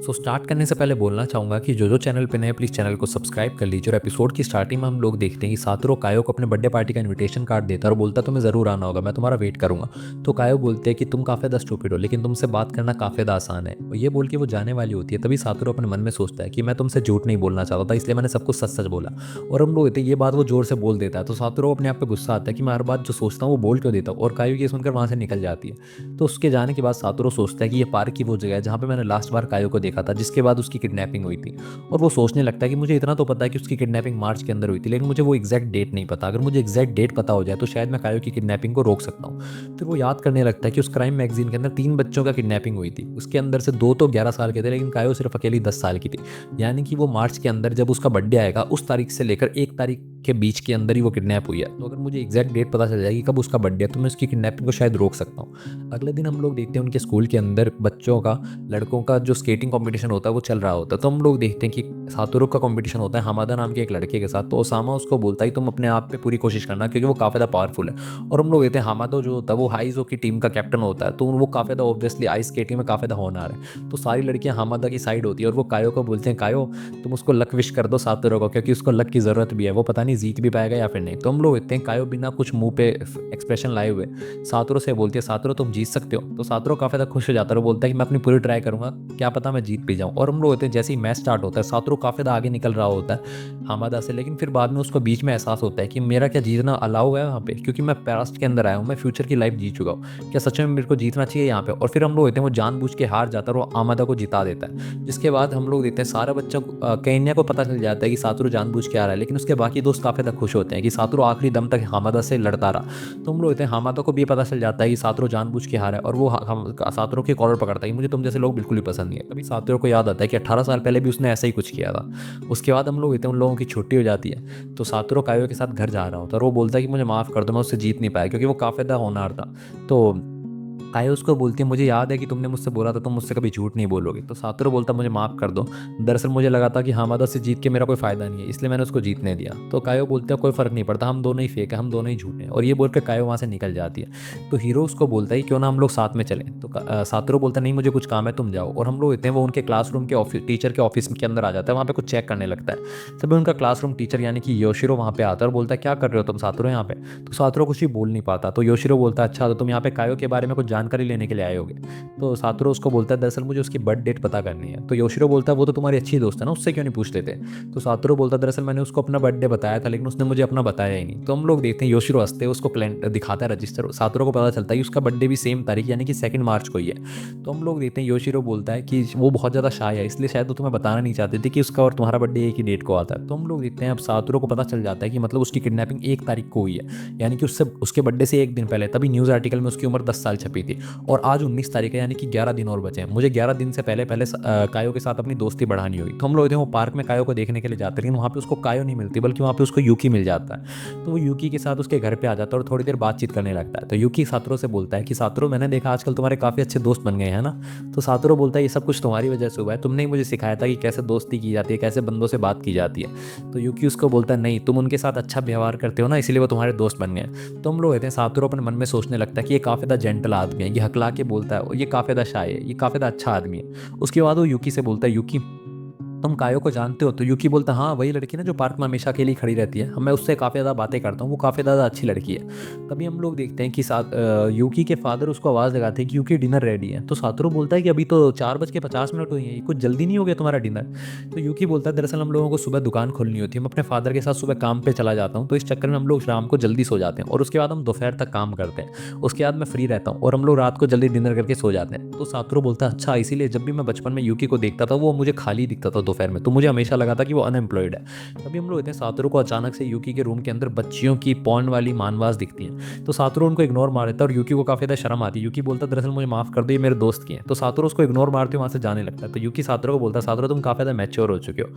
तो स्टार्ट करने से पहले बोलना चाहूँगा कि जो चैनल पे नए प्लीज़ चैनल को सब्सक्राइब कर लीजिए। और एपिसोड की स्टार्टिंग में हम लोग देखते हैं कि सातोरू कायो को अपने बर्थडे पार्टी का इनविटेशन कार्ड देता है और बोलता है तुम्हें ज़रूर आना होगा, मैं तुम्हारा वेट करूँगा। तो कायो बोलते हैं कि तुम काफ़ी ज़्यादा स्टूपिड हो, लेकिन तुमसे बात करना काफ़ी ज़्यादा आसान है। और ये बोल के वो जाने वाली होती है, तभी सातोरू अपने मन में सोचता है कि मैं तुमसे झूठ नहीं बोलना चाहता था, इसलिए मैंने सब कुछ सच सच बोला। और हम लोग होते हैं ये बात वो जोर से बोल देता है, तो सातोरू अपने आप पे गुस्सा आता है कि मैं हर बात जो सोचता हूँ वो बोल क्यों देता हूँ। और कायो ये सुनकर वहाँ से निकल जाती है। तो उसके जाने के बाद सातोरू सोचता है कि ये पार्क की वो जगह है जहाँ पे मैंने लास्ट बार कायो को देखा था, जिसके बाद उसकी किडनैपिंग हुई थी। और वो सोचने लगता है कि मुझे इतना तो पता है कि उसकी किडनैपिंग मार्च के अंदर हुई थी, लेकिन मुझे वो एग्जैक्ट डेट नहीं पता। अगर मुझे एग्जैक्ट डेट पता हो जाए तो शायद मैं कायो की किडनैपिंग को रोक सकता हूँ। फिर वो याद करने लगता है कि उस क्राइम मैगजीन के अंदर 3 बच्चों का किडनैपिंग हुई थी। उसके अंदर से 2 तो 11 साल के थे, लेकिन कायो सिर्फ अकेली 10 साल की थी। यानी कि वो मार्च के अंदर जब उसका बर्थडे आएगा उस तारीख से लेकर 1 तारीख के बीच के अंदर ही वो किडनैप हुई है। तो अगर मुझे एग्जैक्ट डेट पता चल जाएगी कब उसका बर्थडे है तो मैं उसकी किडनैपिंग को शायद रोक सकता हूँ। अगले दिन हम लोग देखते हैं उनके स्कूल के अंदर बच्चों का, लड़कों का जो स्केटिंग कंपटीशन होता है वो चल रहा होता है। तो हम लोग देखते हैं कि सातोरू का कंपटीशन होता है हमादा नाम के एक लड़के के साथ। तो ओसामा उसको बोलता है तुम अपने आप पे पूरी कोशिश करना, क्योंकि वो काफ़ी ज़्यादा पावरफुल है। और हम लोग देखते हैं हमादा जो होता है वो हाइजो की टीम का कैप्टन होता है, तो वो काफ़ी ज़्यादा ऑब्वियसली आइस स्केटिंग में काफ़ी ज़्यादा होनहार है। तो सारी लड़कियां हमादा की साइड होती है और वो कायो को बोलते हैं कायो तुम उसको लक विश कर दो सातोरू को, क्योंकि उसको लक की ज़रूरत भी है, वो पता नहीं जीत भी पाएगा या फिर नहीं। तो हम लोग देखते हैं कायो बिना कुछ मुंह पे एक्सप्रेशन लाए हुए सातोरू से बोलती है सातोरू तुम जीत सकते हो। तो सातोरू काफ़ी ज़्यादा खुश हो जाता है और बोलता है कि मैं अपनी पूरी ट्राई करूंगा, क्या पता मैं जीत भी जाऊं। और हम लोग होते हैं जैसे ही मैच स्टार्ट होता है सातोरू काफ़ी ज़्यादा आगे निकल रहा होता है हमादा से, लेकिन फिर बाद में उसको बीच में एहसास होता है कि मेरा क्या जीतना अलाउ है वहाँ पे, क्योंकि मैं पास्ट के अंदर आया हूँ, मैं फ्यूचर की लाइफ जी चुका हूँ, क्या सच में मेरे को जीतना चाहिए यहाँ पे। और फिर हम लोग होते हैं वो जानबूझ के हार जाता है और वो आमादा को जिता देता है। जिसके बाद हम लोग देखते हैं सारा बच्चा केन्या को पता चल जाता है कि सातोरू जानबूझ के आ रहा है, लेकिन उसके बाकी दोस्त काफ़ी ज़्यादा खुश होते हैं कि सातोरू आखिरी दम तक हामादा से लड़ता रहा। तो हम लोग होते हैं हामादा को भी पता चल जाता है कि सातोरू जानबूझ के हारा है, और वो सातोरू की कॉलर पकड़ता है कि मुझे तुम जैसे लोग बिल्कुल भी पसंद नहीं है। तभी सातोरू को याद आता है कि 18 साल पहले भी उसने ऐसा ही कुछ किया था। उसके बाद हम लोग होते हैं उन लोगों की छुट्टी हो जाती है, तो सातोरू कायो के साथ घर जा रहा होता है और वो बोलता है कि मुझे माफ़ कर दो, मैं उससे जीत नहीं पाया क्योंकि वो काफ़ी ज़्यादा होनहार था। तो कायो उसको बोलती है मुझे याद है कि तुमने मुझसे बोला था तुम मुझसे कभी झूठ नहीं बोलोगे। तो सातोरू बोलता मुझे माफ़ कर दो, दरअसल मुझे लगा था कि हामादा से जीत के मेरा कोई फ़ायदा नहीं है, इसलिए मैंने उसको जीतने दिया। तो कायो बोलते हैं कोई फ़र्क नहीं पड़ता, हम दोनों ही फेक है, हम दोनों ही झूठे हैं। और ये बोल कर कायो वहाँ से निकल जाती है। तो हीरो उसको बोलता है क्यों ना हम लोग साथ में चलें। तो सातोरू बोलता है नहीं मुझे कुछ काम है तुम जाओ। और हम लोग इतने वो उनके क्लासरूम के ऑफिस टीचर के ऑफिस के अंदर आ जाता है, वहाँ पे कुछ चेक करने लगता है। तभी उनका क्लासरूम टीचर यानी कि योशिरो वहाँ पे आता है और बोलता है क्या कर रहे हो तुम सातोरू यहाँ पे। तो सातोरू कुछ भी बोल नहीं पाता। तो योशिरो बोलता है अच्छा तो तुम यहाँ पे कायो के बारे में कुछ जानकारी लेने के लिए आए होगे। तो सातोरू उसको बोलता है दरअसल मुझे उसकी बर्थ डेट पता करनी है। तो योशिरो बोलता है वो तो तुम्हारी अच्छी दोस्त है ना, उससे क्यों नहीं पूछ लेते। तो सातोरू बोलता है दरअसल मैंने उसको अपना बर्थडे बताया था, लेकिन उसने मुझे अपना बताया ही नहीं। तो हम लोग देखते हैं योशिरो हंसते हैं, उसको कैलेंडर दिखाता है रजिस्टर, सातोरू को पता चलता है कि उसका बर्थडे भी सेम तारीख यानी कि 2 मार्च को ही है। तो हम लोग देखते हैं योशिरो बोलता है कि वो बहुत ज़्यादा शाय है, इसलिए शायद वो तुम्हें बताना नहीं चाहते थे कि उसका और तुम्हारा बर्थडे एक ही डेट को आता है। तो हम लोग देखते हैं अब सातोरू को पता चल जाता है कि मतलब उसकी किडनैपिंग 1 तारीख को हुई है, यानी कि उससे उसके बर्थडे से एक दिन पहले। तभी न्यूज़ आर्टिकल में उसकी उम्र 10 साल छपी थी। और आज 19 तारीख है, यानी कि 11 दिन और बचे हैं। मुझे 11 दिन से पहले पहले कायो के साथ अपनी दोस्ती बढ़ानी होगी। तो हम लोग वो पार्क में कायो को देखने के लिए जाते हैं, लेकिन वहाँ पे उसको कायो नहीं मिलती, बल्कि वहाँ पे उसको यूकी मिल जाता है। तो वो यूकी के साथ उसके घर पे आ जाता है और थोड़ी देर बातचीत करने लगता है। तो यूकी सातोरू से बोलता है कि सातोरू मैंने देखा आजकल तुम्हारे काफ़ी अच्छे दोस्त बन गए हैं ना। तो सातोरू बोलता है ये सब कुछ तुम्हारी वजह से हुआ है, तुमने ही मुझे सिखाया था कि कैसे दोस्ती की जाती है, कैसे बंदों से बात की जाती है। तो यूकी उसको बोलता है नहीं तुम उनके साथ अच्छा व्यवहार करते हो ना, इसीलिए वो तुम्हारे दोस्त बन गए। तो हम लोग कहते हैं सातोरू अपने मन में सोचने लगता है कि ये काफ़ी ज़्यादा जेंटल आदमी है, ये हकला के बोलता है, और ये काफ़ी ज़्यादा शाय है, ये काफ़ी ज़्यादा अच्छा आदमी है। उसके बाद वो यूकी से बोलता है यूकी तुम कायो को जानते हो। तो यूकी बोलता है हाँ वही लड़की ना जो पार्क में हमेशा अकेली खड़ी रहती है, मैं उससे काफ़ी ज़्यादा बातें करता हूँ, वो काफ़ी ज़्यादा अच्छी लड़की है। तभी हम लोग देखते हैं कि यूकी के फादर उसको आवाज़ लगाते हैं कि यूकी डिनर रेडी है। तो सातोरू बोलता है कि अभी तो 4:50 हुई है, कुछ जल्दी नहीं हो गया तुम्हारा डिनर। तो यूकी बोलता है दरअसल हम लोगों को सुबह दुकान खोलनी होती है, मैं अपने फादर के साथ सुबह काम पे चला जाता हूँ, तो इस चक्कर में हम लोग शाम को जल्दी सो जाते हैं और उसके बाद हम दोपहर तक काम करते हैं। उसके बाद मैं फ्री रहता हूँ और हम लोग रात को जल्दी डिनर करके सो जाते हैं। तो सातोरू बोलता है अच्छा इसीलिए जब भी मैं बचपन में यूकी को देखता था वो मुझे खाली दिखता था दोपहर में, तो मुझे हमेशा लगा था कि वो अनएम्प्लॉयड है। तभी हम लोग इतने सातोरू को अचानक से यूकी के रूम के अंदर बच्चियों की पॉर्न वाली मानवास दिखती है। तो सातोरू उनको इग्नोर मार देता है और यूकी को काफ़ी ज़्यादा शर्म आती है। यूकी बोलता है दरअसल मुझे माफ़ कर दो ये मेरे दोस्त की हैं। तो सातोरू उसको इग्नोर मारते हुए वहाँ से जाने लगता है। तो यूकी सातोरू को बोलता है सातोरू तुम काफ़ी ज़्यादा मैच्योर हो चुके हो।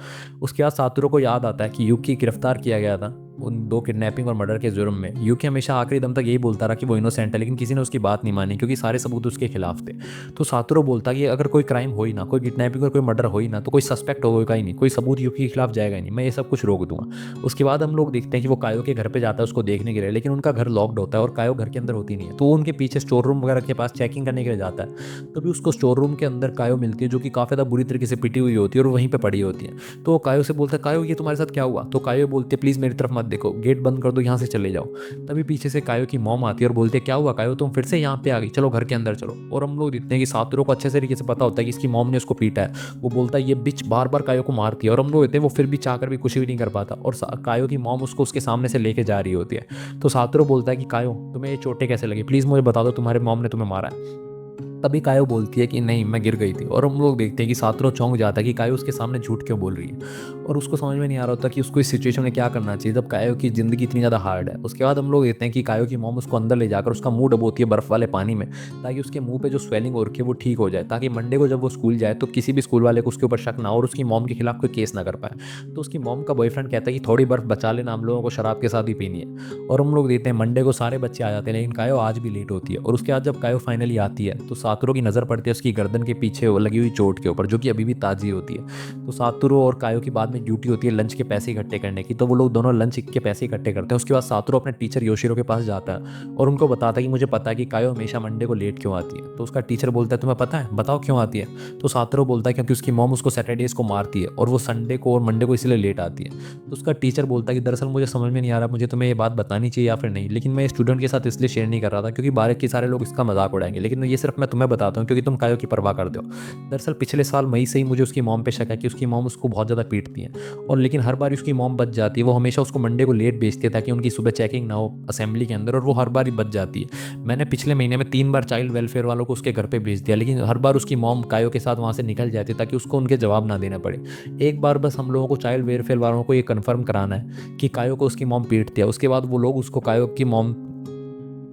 उसके बाद सातोरू को याद आता है कि यूकी गिरफ्तार किया गया था उन 2 किडनैपिंग और मर्डर के जुर्म में। यूकी हमेशा आखिरी दम तक यही बोलता रहा कि वो इनोसेंट है, लेकिन किसी ने उसकी बात नहीं मानी क्योंकि सारे सबूत उसके खिलाफ थे। तो सातोरू बोलता कि अगर कोई क्राइम हो ही ना, कोई किडनैपिंग और कोई मर्डर हो ही ना, तो कोई सस्पेक्ट एक्ट होगा ही नहीं, कोई सबूत यूकी के खिलाफ जाएगा ही नहीं, मैं ये सब कुछ रोक दूंगा। उसके बाद हम लोग देखते हैं कि वो कायो के घर पे जाता है उसको देखने के लिए, लेकिन उनका घर लॉक्ड होता है और कायो घर के अंदर होती नहीं है, तो वो उनके पीछे स्टोर रूम वगैरह के पास चेकिंग करने के लिए जाता है। तभी उसको स्टोर रूम के अंदर कायो मिलती है, जो कि काफ़ी ज़्यादा बुरी तरीके से पिटी हुई होती है और वहीं पर पड़ी होती है। तो वो कायो से बोलता है, कायो ये तुम्हारे साथ क्या हुआ? तो कायो बोलते हैं, प्लीज़ मेरी तरफ मत देखो, गेट बंद कर दो, यहाँ से चले जाओ। तभी पीछे से कायो की मॉम आती है और बोलती है, क्या हुआ कायो, तुम फिर से यहाँ पे आ गई, चलो घर के अंदर चलो। और हम लोग देखते हैं कि सातोरू को अच्छे तरीके से पता होता है कि इसकी मॉम ने उसको पीटा है। वो बोलता है ये बिच बार बार कायो को मारती है, और हम लोग देखते हैं वो फिर भी चाहकर भी कुछ भी नहीं कर पाता, और कायो की मॉम उसको उसके सामने से लेके जा रही होती है। तो सातोरू बोलता है कि कायो तुम्हें ये चोटें कैसे लगी, प्लीज़ मुझे बता दो, तुम्हारे मॉम ने तुम्हें मारा है? तभी कायो बोलती है कि नहीं, मैं गिर गई थी। और हम लोग देखते हैं कि सातोरू चौंक जाता है कि कायो उसके सामने झूठ क्यों बोल रही है, और उसको समझ में नहीं आ रहा होता कि उसको इस सिचुएशन में क्या करना चाहिए जब कायो की ज़िंदगी इतनी ज़्यादा हार्ड है। उसके बाद हम लोग देखते हैं कि कायो की मॉम उसको अंदर ले जाकर उसका मुंह डुबोती है बर्फ़ वाले पानी में, ताकि उसके मुंह पे जो स्वेलिंग हो रखी है वो ठीक हो जाए, ताकि मंडे को जब वो स्कूल जाए तो किसी भी स्कूल वाले को उसके ऊपर शक ना हो और उसकी मॉम के खिलाफ कोई केस ना कर पाए। तो उसकी मॉम का बॉयफ्रेंड कहता है कि थोड़ी बर्फ़ बचा लेना, हम लोगों को शराब के साथ ही पीनी है। और हम लोग देखते हैं मंडे को सारे बच्चे आ जाते हैं, लेकिन कायो आज भी लेट होती है। और उसके बाद जब कायो फाइनली आती है तो सातोरू की नज़र पड़ती है उसकी गर्दन के पीछे वो लगी हुई चोट के ऊपर, जो कि अभी भी ताज़ी होती है। तो सातोरू और कायो की बाद में ड्यूटी होती है लंच के पैसे इकट्ठे करने की, तो वो लोग दोनों लंच के पैसे इकट्ठे करते हैं। उसके बाद सातोरू अपने टीचर योशिरो के पास जाता है और उनको बताता है कि मुझे पता है कि कायो हमेशा मंडे को लेट क्यों आती है। तो उसका टीचर बोलता है, तुम्हें पता है, बताओ क्यों आती है? तो सातोरू बोलता है क्योंकि उसकी मॉम उसको सैटरडेज को मारती है और वो संडे को और मंडे को इसलिए लेट आती है। तो उसका टीचर बोलता है कि दरअसल मुझे समझ में नहीं आ रहा मुझे तुम्हें ये बात बतानी चाहिए या फिर नहीं, लेकिन मैं स्टूडेंट के साथ इसलिए शेयर नहीं कर रहा था क्योंकि बाहर के सारे लोग इसका मजाक उड़ाएंगे, लेकिन ये सिर्फ मैं तुम्हें बताता हूँ क्योंकि तुम कायो की परवाह करते हो। दरअसल पिछले साल मई से ही मुझे उसकी मॉम पे शक है कि उसकी मॉम उसको बहुत ज़्यादा पीटती है, और लेकिन हर बार उसकी मॉम बच जाती है। वो हमेशा उसको मंडे को लेट भेजती है ताकि उनकी सुबह चेकिंग ना हो असेंबली के अंदर, और वो हर बार ही बच जाती है। मैंने पिछले महीने में 3 बार चाइल्ड वेलफेयर वालों को उसके घर पे भेज दिया, लेकिन हर बार उसकी मॉम कायो के साथ वहाँ से निकल जाती है ताकि उसको उनके जवाब ना देना पड़े। एक बार बस हम लोगों को चाइल्ड वेलफेयर वालों को ये कन्फर्म कराना है कि कायो को उसकी मॉम पीटती है, उसके बाद वो लोग उसको कायो की मॉम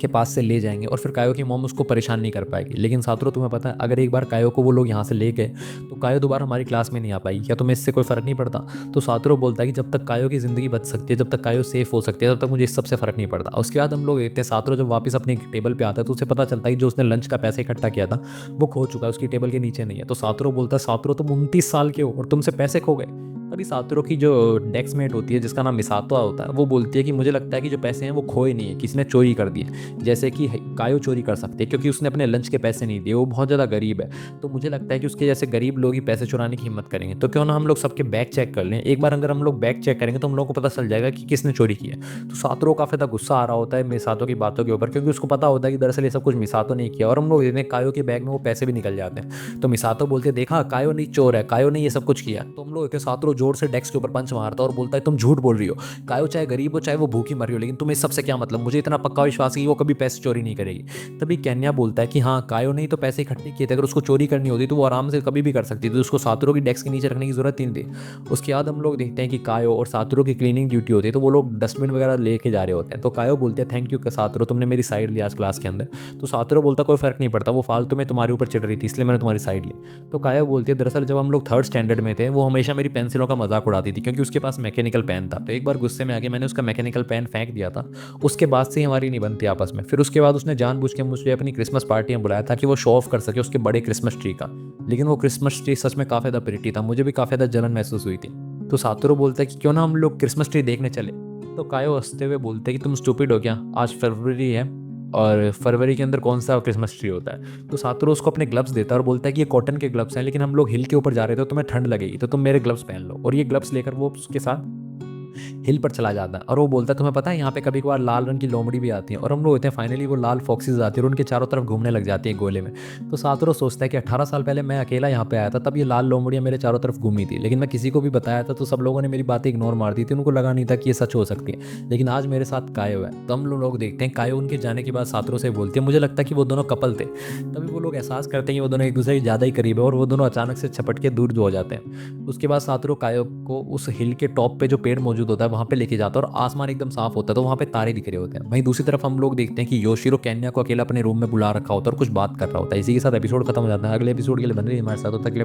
के पास से ले जाएंगे और फिर कायो की मॉम उसको परेशान नहीं कर पाएगी। लेकिन सातोरू तुम्हें पता है, अगर एक बार कायो को वो लोग यहाँ से ले गए तो कायो दोबारा हमारी क्लास में नहीं आ पाएगी, क्या तुम्हें इससे कोई फ़र्क नहीं पड़ता? तो सातोरू बोलता है कि जब तक कायो की ज़िंदगी बच सकती है, जब तक कायो सेफ हो सकती है, तब तक मुझे इस सबसे फ़र्क नहीं पड़ता। उसके बाद हम लोग देखते हैं सातोरू जब वापस अपने टेबल पर आता है तो उसे पता चलता है कि जो उसने लंच का पैसा इकट्ठा किया था वो खो चुका है, उसकी टेबल के नीचे नहीं है। तो सातोरू बोलता है, सातोरू तुम 29 साल के हो और तुमसे पैसे खो गए। तभी सातोरू की जो डेस्कमेट होती है जिसका नाम मिसातो होता है वो बोलती है कि मुझे लगता है कि जो पैसे हैं वो खोए नहीं है, किसी ने चोरी कर दिए, जैसे कि कायो चोरी कर सकते हैं क्योंकि उसने अपने लंच के पैसे नहीं दिए, वो बहुत ज़्यादा गरीब है। तो मुझे लगता है कि उसके जैसे गरीब लोग ही पैसे चुराने की हिम्मत करेंगे, तो क्यों ना हम लोग सबके बैग चेक कर लें। एक बार अगर हम लोग बैग चेक करेंगे तो हम लोगों को पता चल जाएगा कि किसने चोरी किया। तो सातोरू काफ़ी ज़्यादा गुस्सा आ रहा होता है मिसातो की बातों के ऊपर, क्योंकि उसको पता होता है कि दरअसल ये सब कुछ मिसातो नहीं किया, और हम लोग देखते हैं कायो के बैग में वो पैसे भी निकल जाते हैं। तो मिसातो बोलते हैं, देखा कायो नहीं चोर है, कायो ने ये सब कुछ किया। तो हम लोग देखते हैं सातोरू जोर से डेस्क के ऊपर पंच मारता है और बोलता है, तुम झूठ बोल रही हो, कायो चाहे गरीब हो चाहे वो भूखी मर रही हो, लेकिन तुम्हें इस सबसे क्या मतलब? मुझे इतना पक्का विश्वास है कि वो कभी पैसे चोरी नहीं करेगी। तभी केन्या बोलता है कि हाँ, कायो ने ही तो पैसे इकट्ठे किए थे, अगर उसको चोरी करनी होती तो वो आराम से कभी भी कर सकती थी, उसको सातोरू की डेस्क के नीचे रखने की जरूरत ही नहीं थी। उसके बाद हम लोग देखते हैं कि कायो और सातोरू की क्लीनिंग ड्यूटी होती है, तो वो लोग डस्टबिन वगैरह लेके जा रहे होते हैं। तो कायो बोलते हैं, थैंक यू सातोरू, तुमने मेरी साइड ली आज क्लास के अंदर। तो सातोरू बोलता, कोई फर्क नहीं पड़ता, वो फालतू में तुम्हारे ऊपर चिढ़ रही थी इसलिए मैंने तुम्हारी साइड ली। तो कायो बोलती है, दरअसल जब हम लोग 3rd स्टैंडर्ड में थे वो हमेशा मेरी पेंसिलों का मजाक उड़ाती थी क्योंकि उसके पास मैकेनिकल पेन था। तो एक बार गुस्से में आके मैंने उसका मैकेनिकल पेन फेंक दिया था। उसके बाद से ही हमारी नहीं बनती आपस में। फिर उसके बाद उसने जानबूझ के मुझे अपनी क्रिसमस पार्टी में बुलाया था कि वो शो ऑफ कर सके उसके बड़े क्रिसमस ट्री का, लेकिन वो क्रिसमस ट्री सच में काफ़ी ज़्यादा प्रिटी था, मुझे भी काफ़ी ज़्यादा जलन महसूस हुई थी। तो सातोरू बोलता है कि क्यों ना हम लोग क्रिसमस ट्री देखने चले। तो कायो हंसते हुए बोलते हैं कि तुम स्टूपिड हो क्या, आज फरवरी है और फरवरी के अंदर कौन सा क्रिसमस ट्री होता है। तो सातोरू उसको अपने ग्लव्स देता है और बोलता है कि ये कॉटन के ग्लव्स हैं, लेकिन हम लोग हिल के ऊपर जा रहे थे तो तुम्हें ठंड लगेगी, तो तुम मेरे ग्लव्स पहन लो। और ये ग्लव्स लेकर वो उसके साथ हिल पर चला जाता है और वो बोलता है, तुम्हें पता है यहाँ पे कभी कभार लाल रंग की लोमड़ी भी आती है। और हम लोग होते हैं फाइनली वो लाल फॉक्सेस आती है और उनके चारों तरफ घूमने लग जाती है गोले में। तो सातोरू सोचता है कि 18 साल पहले मैं अकेला यहाँ पे आया था, तब ये लाल लोमड़ियाँ मेरे चारों तरफ घूमी थी, लेकिन मैं किसी को भी बताया था तो सब लोगों ने मेरी बातें इग्नोर मार दी थी, उनको लगा नहीं था कि ये सच हो सकती है। लेकिन आज मेरे साथ कायो है। तो हम लोग देखते हैं कायो उनके जाने के बाद सातोरू से बोलती है, मुझे लगता है कि वो दोनों कपल थे। तभी वो लोग एहसास करते हैं कि वो दोनों एक दूसरे के ज़्यादा ही करीब है और वो दोनों अचानक से छपट के दूर हो जाते हैं। उसके बाद सातोरू कायो को उस हिल के टॉप पे जो पेड़ मौजूद होता है वहाँ पे लेके जाता है और आसमान एकदम साफ होता है, तो वहाँ पे तारे दिख रहे होते हैं। वहीं दूसरी तरफ हम लोग देखते हैं कि योशिरो केन्या को अकेला अपने रूम में बुला रखा होता है और कुछ बात कर रहा होता है। इसी के साथ एपिसोड खत्म हो जाता है। अगले एपिसोड के लिए बने रहिए हमारे साथ, तब तक के लिए